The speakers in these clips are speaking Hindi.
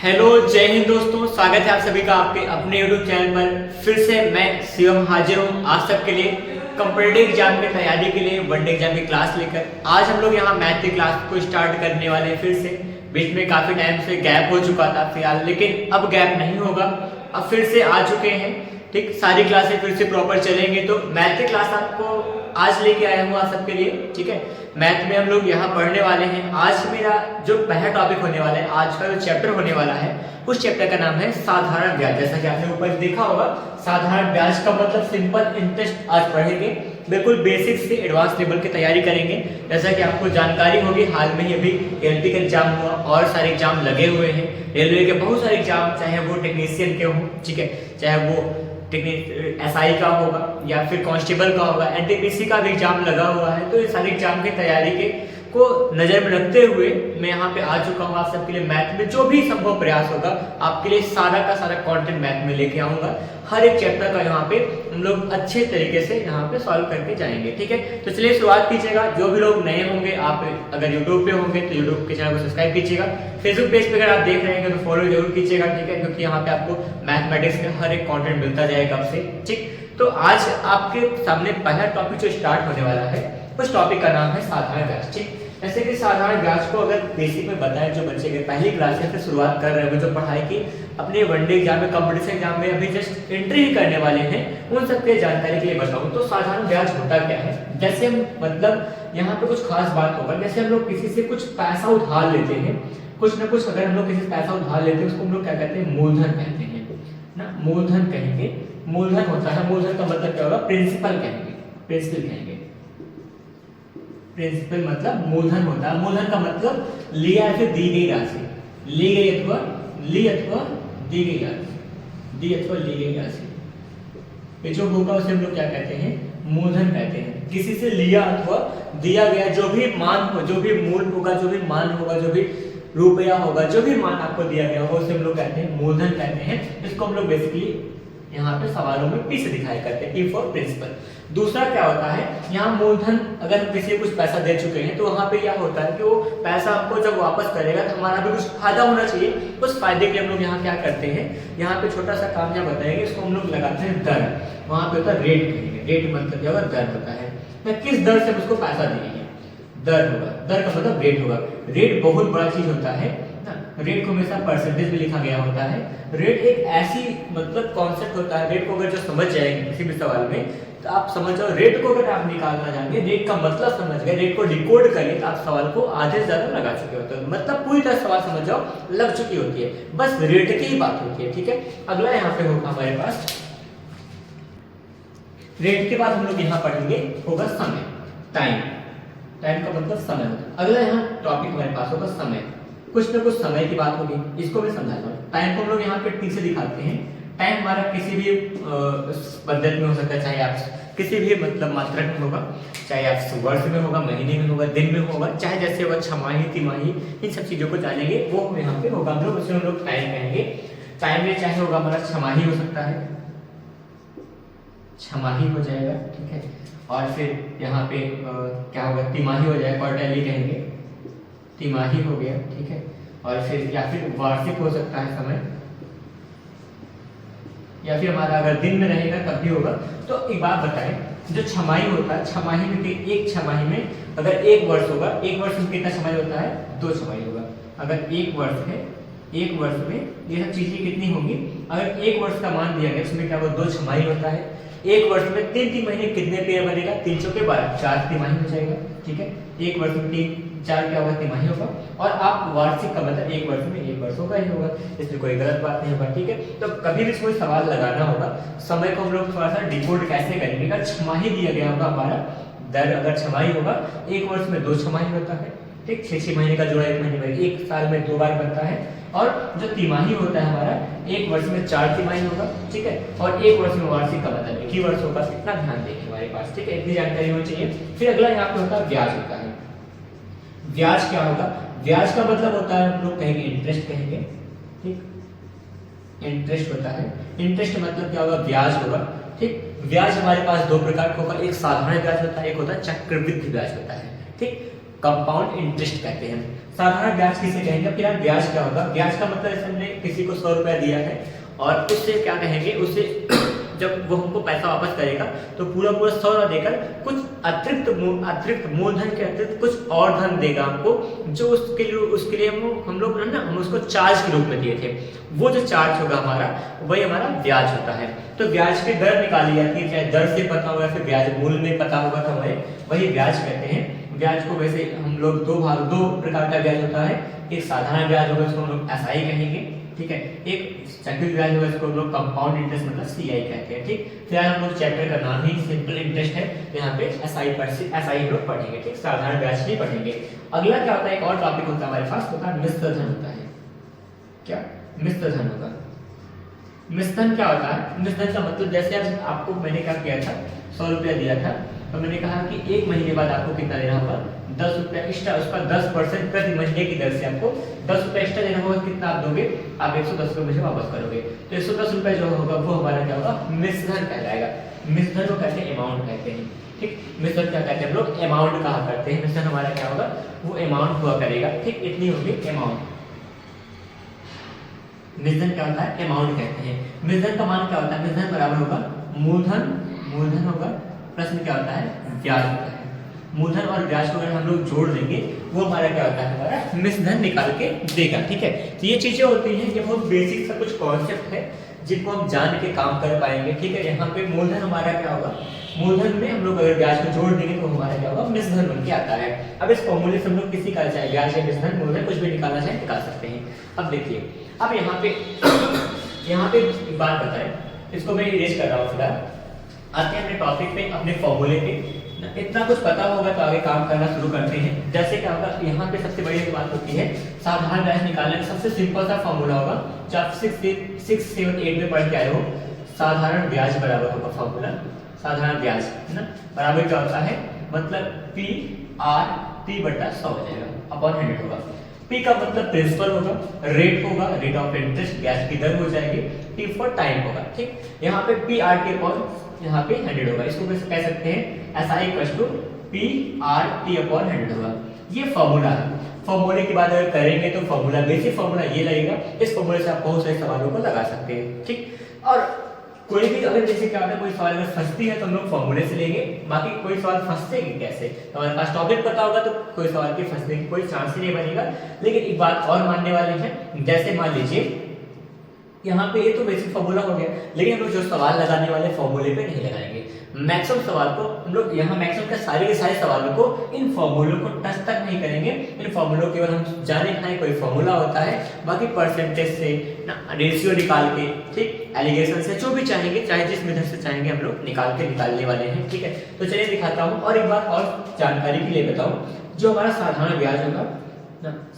हेलो जय हिंद दोस्तों, स्वागत है आप सभी का आपके अपने YouTube चैनल पर। फिर से मैं शिवम हाजिर हूँ आप सबके लिए कॉम्पिटिटिव एग्जाम की तैयारी के लिए वनडे एग्जाम की क्लास लेकर। आज हम लोग यहाँ मैथ की क्लास को स्टार्ट करने वाले हैं। फिर से बीच में काफ़ी टाइम से गैप हो चुका था फिलहाल, लेकिन अब गैप नहीं होगा, अब फिर से आ चुके हैं। ठीक, सारी क्लासें फिर से प्रॉपर चलेंगे। तो मैथ की क्लास आपको आज लेके आया हूँ आप सबके लिए। ठीक है, मैथ में हम लोग यहाँ पढ़ने वाले हैं। आज मेरा जो पहला टॉपिक होने वाला है, आज का जो चैप्टर होने वाला है, उस चैप्टर का नाम है साधारण ब्याज। जैसा कि आपने ऊपर देखा होगा, साधारण ब्याज का मतलब सिंपल इंटरेस्ट आज पढ़ेंगे। बिल्कुल बेसिक से एडवांस लेवल की तैयारी करेंगे। जैसा कि आपको जानकारी होगी, हाल में ही अभी रेलवे का एग्जाम हुआ और सारे एग्जाम लगे हुए हैं। रेलवे के बहुत सारे एग्जाम, चाहे वो टेक्नीशियन के हों, ठीक है, चाहे वो SI का होगा या फिर कांस्टेबल का होगा, NTPC का भी एग्जाम लगा हुआ है। तो ये सारे एग्जाम की तैयारी के को नजर में रखते हुए मैं यहाँ पे आ चुका हूँ आप सबके लिए। मैथ में जो भी संभव प्रयास होगा आपके लिए सारा का सारा कंटेंट मैथ में लेके आऊंगा। हर एक चैप्टर का यहाँ पे हम लोग अच्छे तरीके से यहाँ पे सॉल्व करके जाएंगे। ठीक है, तो चलिए शुरुआत कीजिएगा। जो भी लोग नए होंगे, आप अगर यूट्यूब पे होंगे तो यूट्यूब के चैनल को सब्सक्राइब कीजिएगा। फेसबुक पेज पे अगर आप देख रहे हैं तो फॉलो जरूर कीजिएगा। ठीक है, क्योंकि यहाँ पे आपको मैथमेटिक्स का हर एक कंटेंट मिलता जाएगा आपसे। ठीक, तो आज आपके सामने पहला टॉपिक जो स्टार्ट होने वाला है, उस टॉपिक का नाम है साधारण ब्याज। ठीक, जैसे कि साधारण ब्याज को अगर बेसिक में बताएं, जो बच्चे के पहली क्लास से शुरुआत कर रहे हैं, जो पढ़ाई की अपने वनडे एग्जाम में, कंपटीशन एग्जाम में अभी जस्ट एंट्री ही करने वाले हैं, उन सबके जानकारी के लिए बताऊं तो साधारण ब्याज होता क्या है। जैसे हम मतलब यहाँ पे कुछ खास बात होगा, जैसे हम लोग किसी से कुछ पैसा उधार लेते हैं, कुछ ना कुछ अगर हम लोग किसी से पैसा उधार लेते हैं, उसको हम लोग क्या कहते हैं, मूलधन कहते हैं ना, मूलधन कहेंगे। मूलधन होता है, मूलधन का मतलब क्या होगा, प्रिंसिपल कहेंगे, प्रिंसिपल कहेंगे। प्रिंसिपल मतलब मूलधन होता है। मूलधन का मतलब लिया या फिर दी गई राशि, ली गई अथवा ली अथवा दी गई राशि, दी अथवा ली गई राशि, ये जो होगा उसे हम लोग क्या कहते हैं, मूलधन कहते हैं। किसी से लिया अथवा दिया गया जो भी मान हो, जो भी मूल होगा, जो भी मान होगा, जो भी रुपया होगा, जो भी मान आपको दिया गया होगा, उसे हम लोग कहते हैं मूलधन कहते हैं। इसको हम लोग बेसिकली यहाँ पे सवालों में पी से दिखाया करते हैं, P फॉर प्रिंसिपल। दूसरा क्या होता है, यहाँ मूलधन अगर हम किसी को कुछ पैसा दे चुके हैं तो वहाँ पे क्या होता है कि वो पैसा हमको जब वापस करेगा तो हमारा भी कुछ फायदा होना चाहिए। उस फायदे के लिए हम लोग यहाँ क्या करते हैं, यहाँ पे छोटा सा काम यहाँ बताएंगे, इसको हम लोग लगाते हैं दर। वहाँ पे होता है रेट कहेंगे। रेट मतलब क्या होगा, दर होता है। मैं किस दर से हम उसको पैसा दिए, दर होगा। दर का मतलब रेट होगा। रेट बहुत बड़ा चीज होता है ना, रेट को हमेशा परसेंटेज में लिखा गया होता है। रेट एक ऐसी मतलब कॉन्सेप्ट होता है, रेट को अगर जो समझ जाएंगे किसी भी सवाल में तो आप समझ जाओ, रेट को अगर आप निकालना जाएंगे, रेट का मतलब समझ गए, रेट को डिकोड करिए तो आप सवाल को आधे से ज्यादा लगा चुके होते हैं। मतलब पूरी तरह सवाल समझ जाओ, लग चुकी होती है, बस रेट की ही बात होती है। ठीक है, अगला यहाँ पे होगा हमारे पास, रेट के बाद हम लोग यहाँ पढ़ेंगे होगा समय, टाइम। टाइम का मतलब समय होता है। अगला यहाँ टॉपिक हमारे पास होगा समय, कुछ ना कुछ समय की बात होगी, इसको भी समझाता हूँ। टाइम को हम लोग यहाँ पे टी से दिखाते हैं। टाइम हमारा किसी भी पद्धति में हो सकता है, चाहे आप किसी भी मतलब मात्रक में होगा, चाहे आप वर्ष में होगा, महीने में होगा, दिन में होगा, चाहे जैसे होगा छमाही, तिमाही, इन सब चीजों को जानेंगे, वो यहाँ पे होगा हम लोग, उसे हम लोग टाइम कहेंगे। टाइम में चाहे होगा हमारा छमाही हो सकता है, छमाही हो जाएगा। ठीक है, और फिर यहाँ पे क्या होगा, तिमाही हो जाएगा, क्वार्टरली कहेंगे, तिमाही हो गया। ठीक है, और फिर या फिर वार्षिक हो सकता है समय, या फिर हमारा अगर दिन में रहेगा तब भी होगा। तो एक बात बताएं, जो छमाही होता है, छमाही में एक छमाही में अगर एक वर्ष होगा, एक वर्ष में कितना छमाही होता है, 2 छमाही होगा। अगर एक वर्ष है, एक वर्ष में ये सब चीजें कितनी होंगी, अगर एक वर्ष का मान दिया गया उसमें क्या होगा, 2 छमाही होता है। एक वर्ष में 3 महीने कितने पेड़ बनेगा, 3 चौके 12, 4 तिमाही हो जाएगा। ठीक है, एक वर्ष में 3 4 क्या होगा, तिमाही होगा। और आप वार्षिक का मतलब एक वर्ष में एक वर्ष होगा ही होगा, इसमें कोई गलत बात नहीं होगा। ठीक है, तो कभी भी कोई सवाल लगाना होगा, समय को हम लोग थोड़ा सा डिकोड कैसे करेंगे। अगर छमाही दिया गया होगा हमारा, दर अगर छमाही होगा, एक वर्ष में 2 छमाही होता है। ठीक, 6 महीने का जोड़ा एक महीने में, एक साल में 2 बार बनता है। और जो तिमाही होता है हमारा, एक वर्ष में 4 तिमाही होगा। ठीक है, और एक वर्ष में वार्षिक का मतलब एक ही वर्ष होगा। इतना ध्यान देखें हमारे पास। ठीक है, इतनी जानकारी होनी चाहिए। फिर अगला यहाँ पे होता है ब्याज होता है। ब्याज क्या होगा, ब्याज का मतलब होता है हम लोग कहेंगे इंटरेस्ट कहेंगे। ठीक, इंटरेस्ट होता है। इंटरेस्ट मतलब क्या होगा, ब्याज होगा। ठीक, ब्याज हमारे पास 2 प्रकार का होगा, एक साधारण ब्याज होता है, एक होता है चक्रवृद्धि ब्याज होता है। ठीक, कंपाउंड इंटरेस्ट कहते हैं। साधारण ब्याज किसे कहेंगे? अब यार ब्याज क्या होगा? ब्याज का मतलब जैसे हमने किसी को 100 रुपया दिया है और उससे क्या कहेंगे, उससे जब वो हमको पैसा वापस करेगा तो पूरा 100 ना देकर कुछ अतिरिक्त मूलधन के अतिरिक्त कुछ और धन देगा हमको, जो उसके लिए हम लोग ना हम उसको चार्ज के रूप में दिए थे। वो जो चार्ज होगा हमारा, वही हमारा ब्याज होता है। तो ब्याज की दर निकाली जाती है, चाहे दर से पता होगा, फिर ब्याज मूल्य में पता होगा तो हमें वही ब्याज कहते हैं। ब्याज को वैसे हम लोग दो प्रकार का ब्याज होता है। एक साधारण ब्याज होगा, इसको हम लोग एसआई कहेंगे, ठीक है। एक चक्रवृद्धि ब्याज होगा, इसको हम लोग कंपाउंड इंटरेस्ट मतलब सीआई कहते हैं, ठीक। फिर हम लोग चैप्टर का नाम ही सिंपल इंटरेस्ट है, यहाँ पे एसआई हम लोग पढ़ेंगे, ठीक। साधारण ब्याज नहीं पढ़ेंगे। अगला क्या होता है, एक और टॉपिक होता है हमारे पास, होता है मिश्र धन होता है। क्या मिश्र धन होगा? मिश्र धन क्या होता है? मिश्र धन का मतलब जैसे आपको मैंने क्या किया था, 100 रुपया दिया था, तो मैंने कहा कि एक महीने बाद आपको कितना देना होगा, 10 रुपया एक्स्ट्रा, उसका 10% प्रति महीने की दर से आपको 10 रुपया एक्स्ट्रा देना होगा। कितना आप दोगे? आप 110 रुपये मुझे वापस करोगे। तो 110 रुपये जो होगा वो हमारा क्या होगा? मिश्र धन कहलाएगा। मिश्र धन को कहते हैं अमाउंट कहते हैं, ठीक। मिश्र धन क्या कहते हैं हम लोग? अमाउंट कहा करते हैं। मिश्र धन हमारा क्या होगा? वो अमाउंट हुआ करेगा, ठीक। इतनी होगी अमाउंट। मिश्र धन क्या होता है? अमाउंट कहते हैं। मिश्र धन का मान क्या होता है? मिश्र धन बराबर होगा मूलधन होगा, प्रश्न क्या होता है? ब्याज होता है। मूलधन और ब्याज को अगर हम लोग जोड़ देंगे, वो हमारा क्या होता है? हमारा मिश्र धन निकाल के देगा, ठीक है। तो ये चीजें होती हैं, ये बहुत बेसिक सा कुछ कॉन्सेप्ट है जिनको हम जान के काम कर पाएंगे, ठीक है। यहाँ पे मूलधन हमारा क्या होगा? मूलधन में हम लोग अगर ब्याज को जोड़ देंगे तो हमारा क्या होगा? मिश्र धन बन के आता है। अब इस फॉर्मूले से हम लोग किसी का चाहे ब्याज या मिश्र धन, मूलधन कुछ भी निकालना चाहे निकाल सकते हैं। अब देखिए, अब यहाँ पे एक बात बताएं, इसको मैं इरेज कर रहा हूँ फिलहाल। आते हैं अपने टॉपिक पे, अपने फॉर्मूले पे। इतना कुछ पता होगा तो आगे काम करना शुरू करते हैं। जैसे क्या होगा, यहाँ पे सबसे बड़ी बात होती है साधारण ब्याज निकालने का सबसे सिंपल सा फॉर्मूला होगा, जो आप 6, 7, 8 में पढ़ के आए हो। साधारण ब्याज बराबर होगा फॉर्मूला, साधारण ब्याज है ना, बराबर क्या होता है? मतलब P बटा 100 हो जाएगा, अपॉन 100 होगा। P का मतलब प्रिंसिपल होगा, रेट होगा, रेट ऑफ इंटरेस्ट, ब्याज की दर हो जाएगी, T फॉर टाइम होगा, ठीक। यहाँ पे PRT अपॉन यहाँ पे 100 होगा। इसको कैसे कह सकते हैं? SI PRT अपॉन 100 होगा। ये फॉर्मूला है। फॉर्मूले की बात अगर करेंगे तो फॉर्मूला, बेसिक फॉर्मूला ये लगेगा। इस फॉर्मूले से आप बहुत सारे सवालों को लगा सकते हैं, ठीक। और कोई भी अगर जैसे क्या होता है, कोई सवाल अगर फंसती है तो हम लोग फॉर्मूले से लेंगे, बाकी कोई सवाल फंसेगी कैसे? तो हमारे पास टॉपिक पता होगा तो कोई सवाल के फंसने की कोई चांस ही नहीं बनेगा। लेकिन एक बात और मानने वाले हैं, जैसे मान लीजिए यहाँ पे ये तो बेसिक फॉर्मूला हो गया, लेकिन हम लोग जो सवाल लगाने वाले फॉर्मूले पे नहीं लगाएंगे। मैक्सिमम सवाल को हम लोग यहाँ मैक्सिमम के सारे सवालों को इन फॉर्मूलों को टच तक नहीं करेंगे। इन फॉर्मूलों केवल हम जाने खाए कोई फॉर्मूला होता है, बाकी परसेंटेज से ना, रेशियो निकाल के, ठीक, एलिगेशन से, जो भी चाहेंगे, चाहे जिस मेथड से चाहेंगे हम लोग निकालने वाले हैं, ठीक है। तो चलिए दिखाता हूँ। और एक बात और जानकारी के लिए बताऊँ, जो हमारा साधारण ब्याज होगा,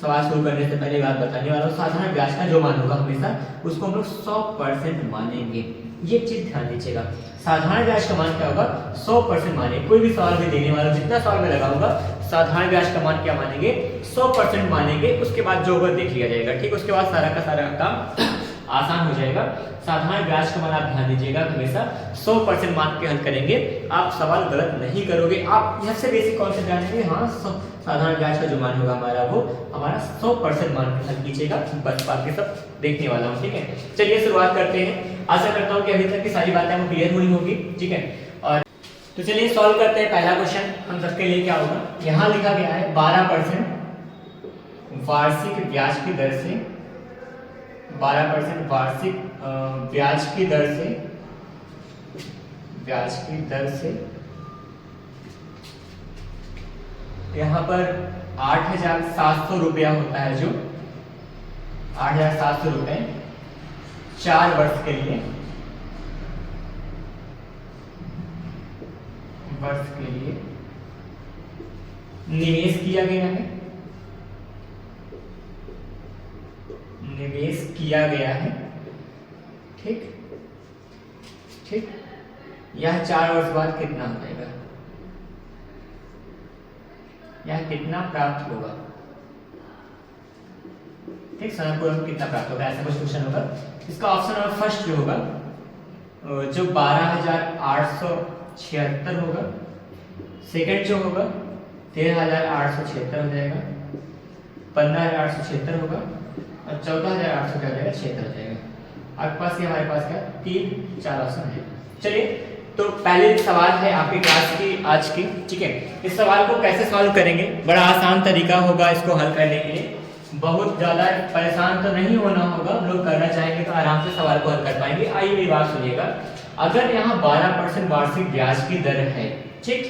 सवाल शुरू करने से पहले बात बताने वाला हूँ, साधारण ब्याज का जो मान होगा हमेशा उसको हम लोग 100% मानेंगे। ये चीज ध्यान दीजिएगा, साधारण ब्याज का मान क्या होगा? 100% माने। कोई भी सवाल में देने वाला, जितना सवाल में लगाऊंगा, साधारण ब्याज का मान क्या मानेंगे? 100% मानेंगे। उसके बाद जो होगा देख लिया जाएगा, ठीक। उसके बाद सारा का सारा काम आसान हो जाएगा। साधारण ब्याज का मान आप ध्यान दीजिएगा, हमेशा 100% मान के हल करेंगे। आप सवाल गलत नहीं करोगे। आप यहाँ से बेसिक कॉन्सेप्ट जानेंगे, हाँ, साधारण ब्याज का जो मान होगा हमारा, वो हमारा 100% मान के हल कीजिएगा। बस बाकी सब देखने वाला हूँ, ठीक है। चलिए शुरुआत करते हैं। आशा करता हूँ कि अभी तक की सारी बातें आपको क्लियर हुई होगी, ठीक है। और तो चलिए सॉल्व करते हैं। पहला क्वेश्चन हम सबके लिए क्या होगा, यहाँ लिखा गया है 12% वार्षिक ब्याज की दर से, 12% वार्षिक ब्याज की दर से यहाँ पर 8,700 रुपया होता है, जो 8,700 रुपए 4 वर्ष के लिए निवेश किया गया है, ठीक। यह 4 वर्ष बाद कितना हो जाएगा, यह कितना प्राप्त होगा, ठीक। समय पूर्व कितना प्राप्त होगा, ऐसा कुछ क्वेश्चन होगा। इसका ऑप्शन नंबर फर्स्ट जो होगा, जो 12,876 होगा, सेकंड जो होगा 13,876 हो जाएगा, 15,876 होगा और 14,800 क्या हो जाएगा, 76 हो जाएगा। आपके पास ये हमारे पास क्या 3-4 ऑप्शन है। चलिए तो पहले सवाल है आपकी क्लास की आज की, ठीक है। इस सवाल को कैसे सॉल्व करेंगे, बड़ा आसान तरीका होगा इसको हल करने के लिए, बहुत ज़्यादा परेशान तो नहीं होना होगा, हम लोग करना चाहेंगे तो आराम से सवाल को हल कर पाएंगे। आइए मेरी बात सुनिएगा, अगर यहाँ 12% वार्षिक ब्याज की दर है, ठीक,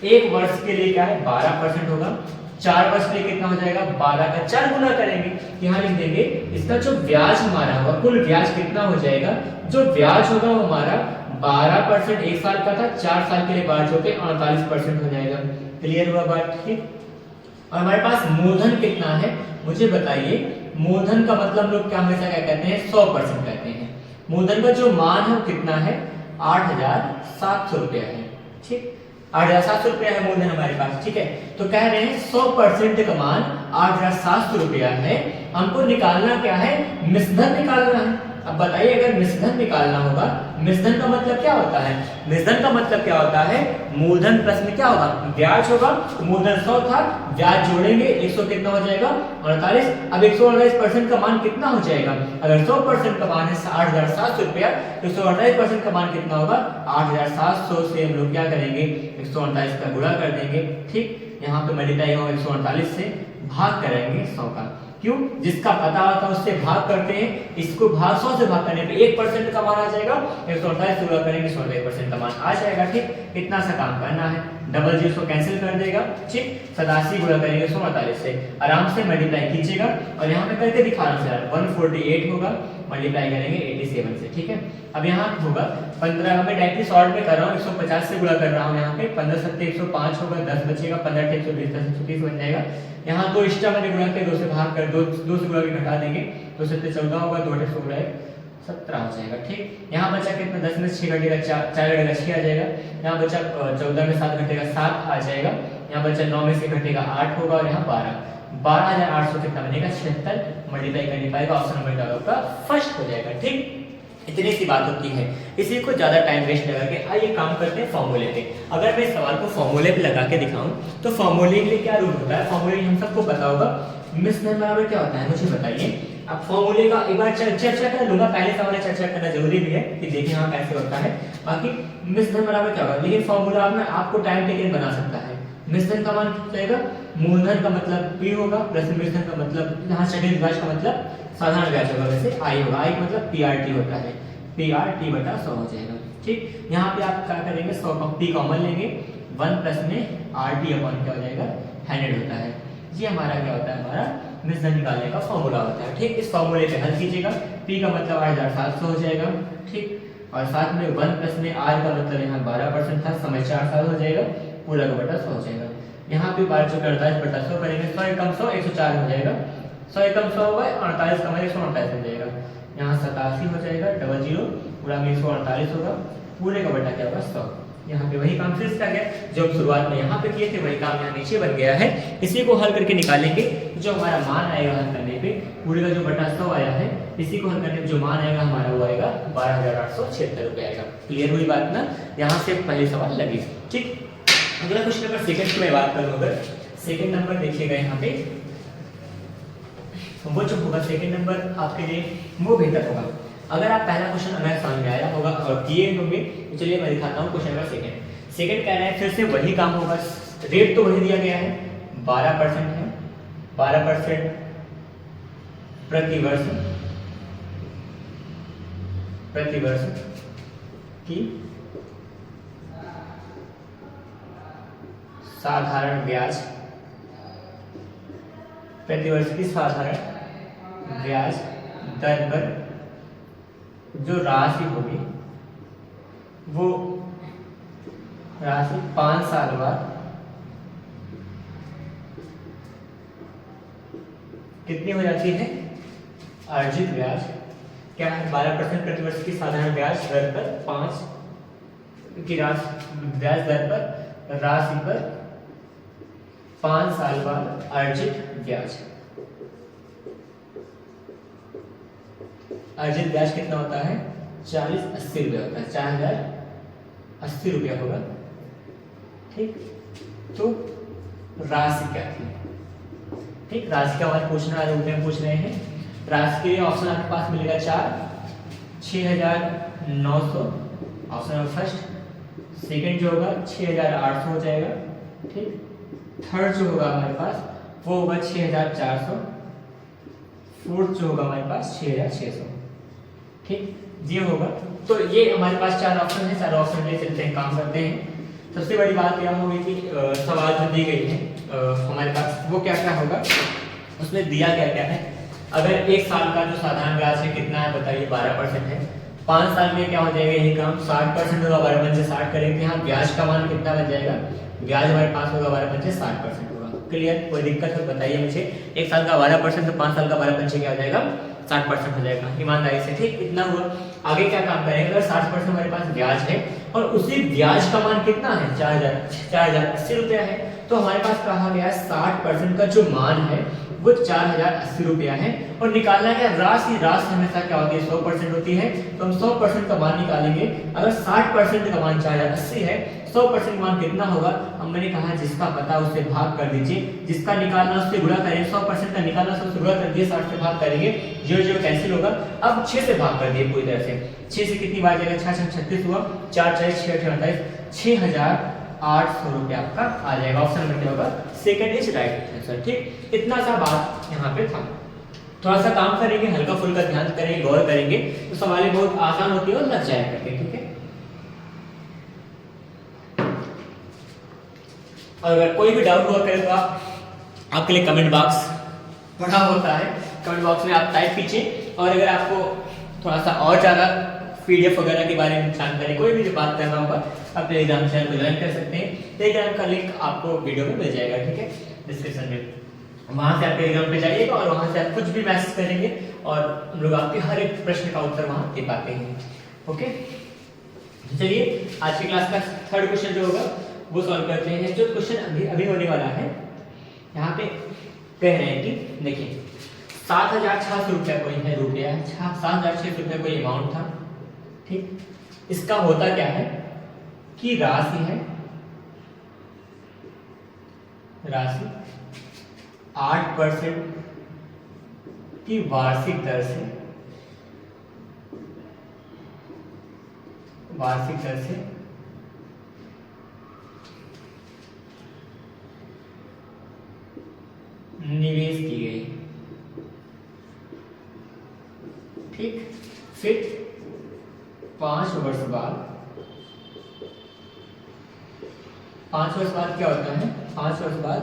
एक वर्ष के लिए क्या है 12% होगा, 4 वर्ष के लिए कितना हो जाएगा 12 का 4 गुना करेंगे, यहाँ लिख देंगे इसका जो ब्याज हमारा होगा, कुल ब्याज कितना हो जाएगा, जो ब्याज होगा वो हमारा 12% एक साल का था, 4 साल के लिए ब्याज होकर 48% हो जाएगा। क्लियर हुआ बात, ठीक। और हमारे पास मूलधन कितना है मुझे बताइए। मूलधन का मतलब लोग क्या हमेशा क्या कहते हैं 100% कहते हैं। मूलधन का जो मान है वो कितना है 8,700 रुपया है, ठीक, 8,700 रुपया है मूलधन हमारे पास, ठीक है। तो कह रहे हैं 100% का मान 8,700 रुपया है, हमको निकालना क्या है मिश्रधन निकालना है। अब बताइए अगर मिश्रधन निकालना होगा, मिश्रधन का मतलब क्या होता है, मिश्रधन का मतलब क्या होता है मूलधन प्लस में क्या होगा ब्याज होगा, तो मूलधन 100 था, ब्याज जोड़ेंगे 100 कितना हो जाएगा 48। अब 148% का मान कितना हो जाएगा, अगर 100% का मान है 8,700 रुपया तो 148% का मान कितना होगा 8,700 से हम लोग क्या करेंगे 148 का गुणा कर देंगे, ठीक, यहाँ पे मल्टीप्लाई होगा 148 से, भाग करेंगे 100 का, क्यों, जिसका पता होता है उससे भाग करते हैं, इसको भाग 100 से भाग करने पे 1% का मान आ जाएगा, 148 से गुणा करेंगे 148% का मान आ जाएगा, ठीक। इतना सा काम करना है, डबल जीरो कैंसिल कर देगा, ठीक, 87 गुणा करेंगे 148 से, आराम से मल्टीप्लाई कीजिएगा और यहाँ पे करके दिखा रहा हूँ 148 होगा, मल्टीप्लाई करेंगे 87 से, ठीक है। अब यहाँ होगा 15, मैं डायरेक्टली शॉर्ट में कर रहा हूँ, 150 से गुणा कर रहा हूँ, यहाँ पे 15 7 105 होगा, 10 बचेगा, 15 120, 10 130 बन जाएगा। यहाँ 2 एक्स्ट्रा मैंने गुणा किया, 2 से भाग कर 2 से गुणा के घटा देंगे, 2 से 14 होगा, 2 8 16 17 हो जाएगा, ठीक। यहाँ बचा कितना 10 में 6 घटेगा 4 घटेगा 6 आ जाएगा, यहाँ बचा 14 में 7 घटेगा 7 आ जाएगा, यहाँ बचा 9 में से घटेगा 8 होगा और यहाँ 12,800 कितना बनेगा 76, मल्टीप्लाई कर नहीं पाएगा, ऑप्शन नंबर आपका फर्स्ट हो जाएगा, ठीक। इतनी सी बात होती है, इसी को ज्यादा टाइम वेस्ट लगा के आइए काम करते हैं फॉर्मूले पे। अगर मैं सवाल को फॉर्मूले पे लगा के दिखाऊं तो फॉर्मूले के लिए क्या रूल होता है, फॉर्मूले हम सबको पता होगा, मिश्रधन बराबर क्या होता है मुझे बताइए। अब फॉर्मूले का एक बार चर्चा कर लूंगा, पहले सवाल चर्चा करना जरूरी भी है कि देखें हाँ कैसे होता है, बाकी मिश्रधन बराबर क्या होगा, लेकिन फॉर्मूला में आपको टाइम टेकन बना सकता है। मिश्रधन का मान क्या जाएगा, मूलधन का मतलब P होगा प्लस मिश्रधन का मतलब यहाँ सेकंड ब्याज का मतलब साधारण ब्याज होगा, वैसे I होगा, I मतलब PRT होता है, PRT बटा 100 हो जाएगा, ठीक। यहाँ पे आप क्या करेंगे 100 का P कॉमन लेंगे, 1 प्लस में RT अपॉन क्या हो जाएगा 100 होता है। ये हमारा क्या होता है, हमारा मिश्रधन निकालने का फॉर्मूला होता है, ठीक। इस फॉर्मूले पे हल कीजिएगा, P का मतलब 8,700 हो जाएगा, ठीक, और साथ में 1 प्लस में R का मतलब यहाँ 12% था, समय 4 साल हो जाएगा, पूरा का बटा 100 हो जाएगा। यहाँ पे 1248 बटा 100 करेंगे, 100 कम 100 104 हो जाएगा, 100 कम 100 होगा 48 कम 148 हो जाएगा, यहाँ 87 हो जाएगा, डबल जीरो पूरा में 148 होगा, पूरे का बटा क्या होगा 100। यहाँ पे वही काम फिर से आ गया जो हम शुरुआत में यहाँ पे किए थे, वही काम यहाँ नीचे बन गया है। इसी को हल करके निकालेंगे, जो हमारा मान आएगा हल करने पे, पूरे का जो बटा 100 आया है, इसी को हल करने पे जो मान आएगा हमारा वो आएगा 12,876 रुपये आएगा। क्लियर हुई बात ना, यहाँ से पहले सवाल लगे, ठीक। अगला क्वेश्चन नंबर सेकंड की मैं बात करूँ, अगर सेकंड नंबर देखिएगा यहाँ पे, वो जो होगा सेकंड नंबर आपके लिए वो बेहतर होगा। अगर आप पहला क्वेश्चन अगर समझ में आया होगा और किए होंगे तो चलिए मैं दिखाता हूँ क्वेश्चन नंबर सेकंड कह रहा है फिर से वही काम होगा, रेट तो वही दिया गया है 12% है, 12% प्रति वर्ष की साधारण ब्याज, प्रतिवर्ष की साधारण ब्याज दर पर जो राशि होगी वो राशि 5 साल बाद कितनी हो जाती है, अर्जित ब्याज क्या है 12% प्रतिवर्ष की साधारण ब्याज दर पर 5 की ब्याज दर पर राशि पर 5 साल बाद अर्जित ब्याज। अर्जित ब्याज कितना होता है 4080 रुपया होता है, 4080 रुपया होगा, ठीक। तो राशि क्या थी। ठीक, राशि का हमारे पूछ रहे हैं। राशि के लिए ऑप्शन आपके पास मिलेगा 6,900 ऑप्शन नंबर फर्स्ट। सेकंड जो होगा 6,800 हो जाएगा। ठीक, थर्ड जो होगा हमारे पास वो होगा 6,400। फोर्थ जो होगा हमारे पास 6,600। ठीक, ये होगा। तो ये हमारे पास 4 ऑप्शन है, 4 ऑप्शन ले चलते हैं, काम करते हैं। सबसे बड़ी बात यह होगी कि सवाल जो दी गई है हमारे पास वो क्या क्या होगा, उसमें दिया क्या क्या है। अगर 1 साल का जो साधारण ब्याज है कितना है बताइए, 12% है। 5 साल में क्या हो जाएगा, यही काम 60% होगा, 12 से 60 करेंगे, यहाँ ब्याज का मान कितना बन जाएगा, ब्याज हमारे पास होगा 12 से 60% होगा। क्लियर, कोई दिक्कत हो बताइए मुझे। 1 साल का 12% तो 5 साल का 12 क्या हो जाएगा, 60% हो जाएगा ईमानदारी से। ठीक, इतना हुआ। आगे क्या काम करेंगे, अगर 60% हमारे पास ब्याज है और उसी ब्याज का मान कितना है, 4,080 रुपया है, तो हमारे पास कहा गया 60% का जो मान है वो 4,080 रुपया है। और निकालना क्या, राशि हमेशा क्या होती है, 100% होती है, तो हम 100% का मान निकालेंगे। अगर 60% का मान 4,080 है, 100% मान कितना होगा, हम मैंने कहा जिसका पता उससे भाग कर दीजिए, जिसका निकालना उससे गुणा करें, 100% का निकालना उससे गुणा कर दिए, 60 से भाग करेंगे, 0 कैंसिल होगा। अब 6 से भाग कर दिए पूरी तरह से, 6 से कितनी बार जाएगा, 6 36 हुआ, 4 4 6 28 6,800 रुपया आपका आ जाएगा। ऑप्शन नंबर क्या होगा, सेकंड इज राइट आंसर। ठीक, इतना सा बात यहाँ पे था। थोड़ा सा काम करेंगे, हल्का फुल्का ध्यान करेंगे, गौर करेंगे, तो सवालें बहुत आसान होती है और लग जाया करते हैं। ठीक है, और अगर कोई भी डाउट हुआ करे तो आपके लिए कमेंट बॉक्स बड़ा होता है, कमेंट बॉक्स में आप टाइप कीजिए। और अगर आपको थोड़ा सा और ज़्यादा PDF वगैरह के बारे में जानकारी, कोई भी जो बात करना होगा, आप टेलीग्राम चैनल को ज्वाइन कर सकते हैं। टेलीग्राम का लिंक आपको वीडियो में मिल जाएगा, ठीक है, डिस्क्रिप्शन में। वहाँ से आप टेलीग्राम पे जाइएगा और वहाँ से आप कुछ भी मैसेज करेंगे और हम लोग आपके हर एक प्रश्न का उत्तर वहाँ दे पाते हैं। ओके, चलिए आज की क्लास का थर्ड क्वेश्चन जो होगा वो सॉल्व करते हैं। जो क्वेश्चन अभी होने वाला है, यहाँ पे कह रहे हैं कि देखिए 7,600 रुपया कोई है, 7,600 रुपया कोई अमाउंट था। ठीक, इसका होता क्या है कि राशि 8% की वार्षिक दर से निवेश की गई। ठीक, फिर 5 वर्ष बाद क्या होता है, 5 वर्ष बाद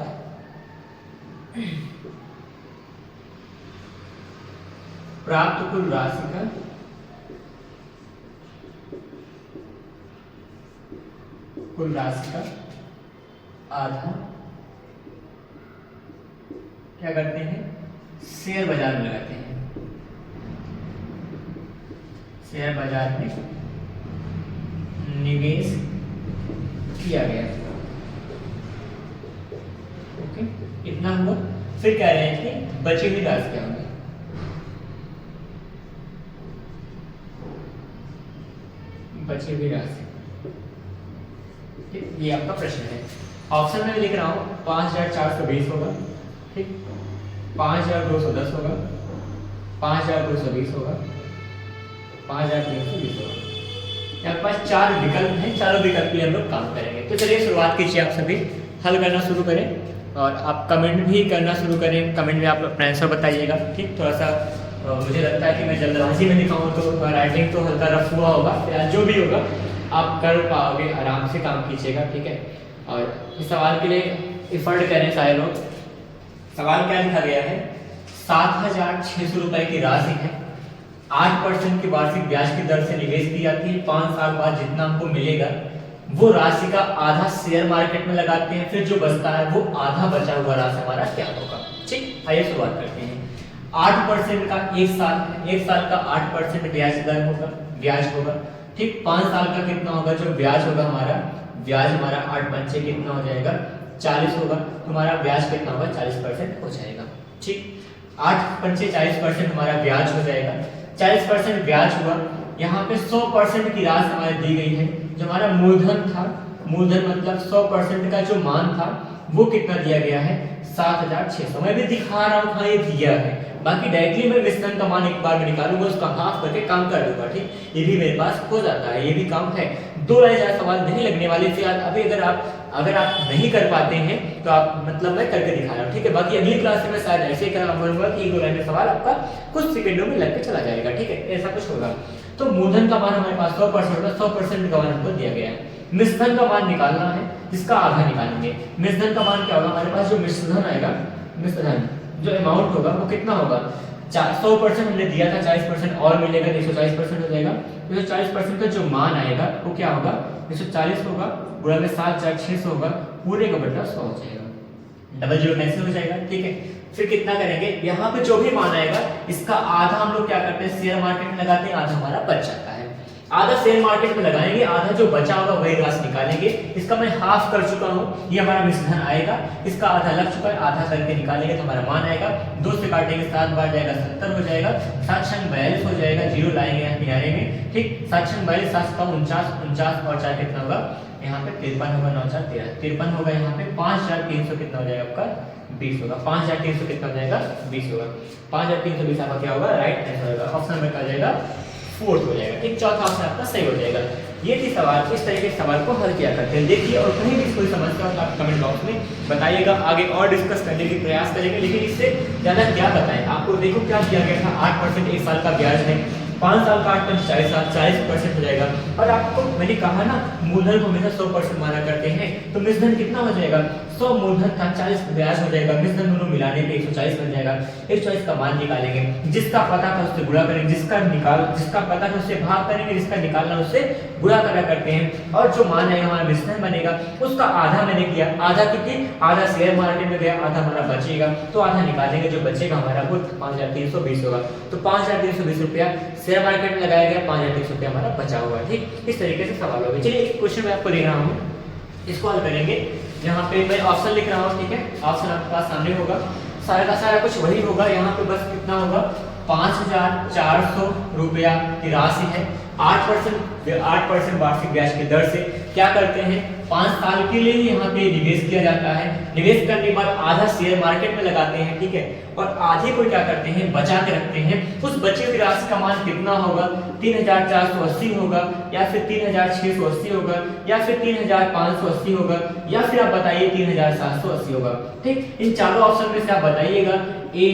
प्राप्त कुल राशि का आधा क्या करते हैं, शेयर बाजार में लगाते हैं। शेयर बाजार में निवेश किया गया। ओके, इतना हुआ। फिर कह रहे हैं कि बची हुई राशि क्या होगी, बची हुई राशि। ये आपका प्रश्न है। ऑप्शन में लिख रहा हूं 5,420 होगा। ठीक, 5,210 होगा, 5,220 होगा, 5,320 होगा। यहाँ पास 4 विकल्प हैं, चारों विकल्प के लिए हम लोग काम करेंगे। तो चलिए शुरुआत कीजिए, आप सभी हल करना शुरू करें और आप कमेंट भी करना शुरू करें। कमेंट में आप अपना आंसर बताइएगा। ठीक, थोड़ा सा मुझे लगता है कि मैं जल्दबाजी में दिखाऊँ तो राइटिंग तो हल्का रफ हुआ होगा, या जो भी होगा आप कर पाओगे, आराम से काम कीजिएगा। ठीक है, और इस सवाल के लिए एफर्ट करें सारे लोग। सवाल क्या लिखा गया है, 7,600 रुपए की राशि है, 8% की वार्षिक ब्याज की दर से निवेश की जाती है। 5 साल बाद जितना हमको मिलेगा वो राशि का आधा शेयर मार्केट में लगाते हैं, फिर जो बचता है वो आधा बचा हुआ राशि हमारा क्या होगा। ठीक, आइए शुरुआत करते हैं। 8% का 1 साल का 8% ब्याज दर होगा, ब्याज होगा। ठीक, 5 साल का कितना होगा, जो ब्याज होगा हमारा, ब्याज हमारा 8 पंचे कितना हो जाएगा, 40 होगा। हमारा ब्याज कितना होगा, 40% हो जाएगा। ठीक, 8 पंचे 40% हमारा ब्याज हो जाएगा। 40% ब्याज हुआ, यहाँ पे 100% की राशि हमारी दी गई है। जो हमारा मूलधन था, मूलधन मतलब 100% का जो मान था वो कितना दिया गया है 7600। मैं भी दिखा रहा हूँ कहाँ ये दिया है, बाकी डायरेक्टली मैं मिश्रण का मान एक बार में निकालूंगा, उसका हाफ करके काम कर दूंगा। ठीक, ये भी मेरे पास हो जाता है, ये भी काम है। 2000 सवाल नहीं लगने वाले थे आज। अभी अगर आप नहीं कर पाते हैं तो आप मतलब मैं करके दिखा रहा हूँ, ठीक है। बाकी अगली क्लास में मैं शायद ऐसे ही करूंगा कि 1-2 लाइन में सवाल आपका कुछ सेकंडों में लग के चला जाएगा, ठीक है, ऐसा कुछ होगा। तो मूलधन का मान हमारे पास 100% होगा, 100% का मान हमको दिया गया है। मिश्रधन का मान निकालना है, जिसका आधा निकालेंगे। मिश्रधन का मान क्या होगा, हमारे पास जो मिश्रधन आएगा, मिश्रधन जो अमाउंट होगा वो कितना होगा, 100% हमने दिया था, 40% और मिलेगा, 140% हो जाएगा। 140% का जो मान आएगा वो क्या होगा, 140 होगा, गुणा में 7 4 600 होगा, पूरे का बदला 100 हो जाएगा, डबल जीरो कैंसिल हो जाएगा, ठीक है। फिर कितना करेंगे, यहाँ पे जो भी मान आएगा इसका आधा हम लोग क्या करते हैं, शेयर मार्केट में लगाते हैं, आधा हमारा बच जाता है। आधा शेयर मार्केट में लगाएंगे, आधा जो बचा होगा वही राशि निकालेंगे। इसका मैं हाफ कर चुका हूँ, ये हमारा मिश्रण आएगा, इसका आधा लग चुका है, आधा करके निकालेंगे तो हमारा मान आएगा। 2 से काटेंगे 7 बार जाएगा 70 हो जाएगा, 7 छंग 42 हो जाएगा, जीरो लाएंगे यहाँ किनारे में, ठीक। 7 छंग 42, 7 49 और 4 कितना होगा, यहाँ पे 53 होगा, 9 4 13 53 होगा, यहाँ पे 5300 कितना हो जाएगा आपका 20 होगा, 5300 कितना हो जाएगा 20 होगा, 5320 आपका क्या होगा, राइट आंसर होगा। ऑप्शन में क्या हो जाएगा, फोर्थ हो जाएगा, ठीक। चौथा ऑप्शन आपका सही हो जाएगा। ये थी सवाल, इस तरीके के सवाल को हल किया करते हैं। देखिए, और कहीं भी कोई समस्या हो तो आप कमेंट बॉक्स में बताइएगा, आगे और डिस्कस करने की प्रयास करेंगे। लेकिन इससे ज्यादा क्या बताएं आपको, देखो क्या दिया गया था, 8% 1 साल का ब्याज है, 5 साल का 8 5 40% हो जाएगा। और आपको मैंने कहा ना, मूलधन को हमेशा 100% माना करते हैं, तो मिश्रधन कितना हो जाएगा, 100 मूलधन था, 40 ब्याज हो जाएगा, मिश्रधन दोनों मिलाने पे 140 बन जाएगा। 140 का मान निकालेंगे, जिसका पता था उससे गुणा करेंगे, जिसका पता था उससे भाग करेंगे, जिसका निकालना उससे गुणा करा करते हैं। और जो मान है हमारा मिश्रधन बनेगा, उसका आधा मैंने किया, आधा क्योंकि आधा शेयर मार्केट में गया, आधा हमारा बचेगा, तो आधा निकालेंगे, जो बचेगा हमारा वो 5320 होगा। तो 5320 रुपया शेयर मार्केट में लगाया गया, 5300 रुपया हमारा बचा हुआ है, ठीक। इस तरीके से सवाल होगा। चलिए एक क्वेश्चन मैं आपको दे रहा हूँ, इसको हल करेंगे। यहाँ पे मैं ऑप्शन लिख रहा हूँ, ठीक है, ऑप्शन आपके पास सामने होगा, सारा का सारा कुछ वही होगा। यहाँ पे बस कितना होगा, 5400 रुपया की राशि है, 8% वार्षिक ब्याज की दर से क्या करते हैं, 5 साल के लिए यहाँ पे निवेश किया जाता है। निवेश करने के बाद आधा शेयर मार्केट में लगाते हैं, ठीक है, और आधे को क्या करते हैं, बचा के रखते हैं। उस बचे हुई राशि का मान कितना होगा, 3480 होगा, या फिर 3680 होगा, या फिर 3580 होगा, या फिर आप बताइए 3780 होगा, ठीक। इन चारों ऑप्शन में से आप बताइएगा, ए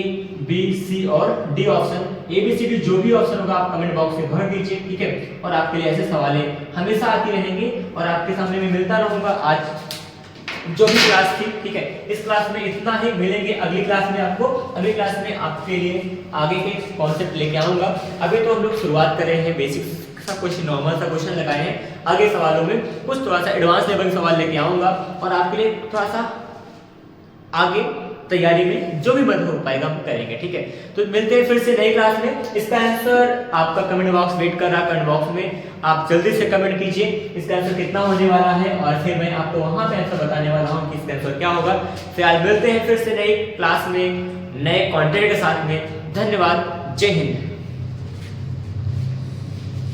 बी सी और D option. A B C D जो भी ऑप्शन होगा आप कमेंट बॉक्स में भर दीजिए, ठीक है। और आपके लिए ऐसे सवालें हमेशा आती रहेंगी और आपके सामने मैं मिलता रहूंगा। आज जो भी क्लास थी, ठीक है, इस क्लास में इतना ही, मिलेंगे अगली क्लास में आपको। अगली क्लास में आपके लिए आगे के कॉन्सेप्ट लेके आऊंगा। अभी तो हम लोग शुरुआत कर रहे हैं, बेसिक सा कुछ नॉर्मल सा क्वेश्चन लगाए हैं। आगे सवालों में कुछ थोड़ा सा एडवांस लेवल के सवाल लेके आऊंगा और आपके लिए थोड़ा सा आगे तैयारी में जो भी मदद हो पाएगा हम करेंगे, ठीक है। तो मिलते हैं फिर से नई क्लास में। इसका आंसर आपका कमेंट बॉक्स वेट कर रहा है, कमेंट बॉक्स में आप जल्दी से कमेंट कीजिए इसका आंसर कितना होने वाला है, और फिर मैं आपको वहां पे आंसर बताने वाला हूं कि इसका आंसर क्या होगा। फिर आज मिलते हैं फिर से नई क्लास में नए कंटेंट के साथ में। धन्यवाद, जय हिंद।